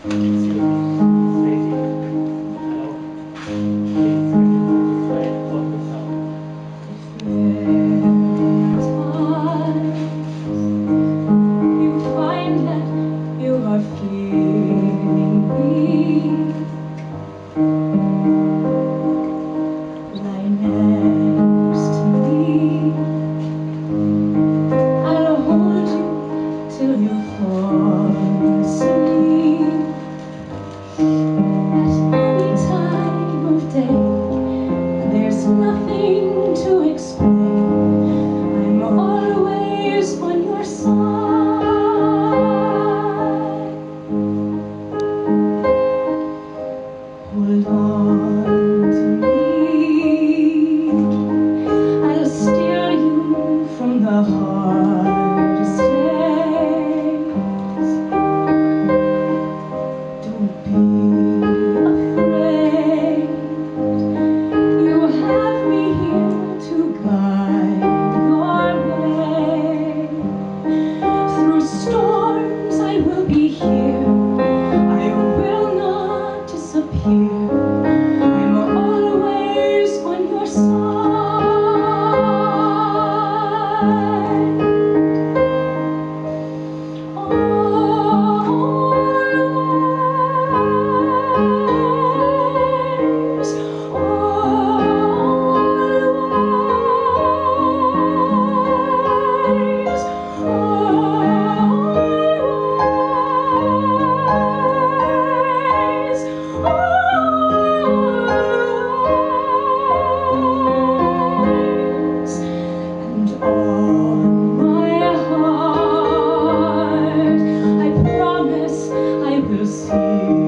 Nothing to explain. I'm always on your side. Hold on to me. I'll steer you from the hardest days. Don't be afraid. You have me here to guide your way. Through storms I will be here. I will not disappear. I'm always on your side. See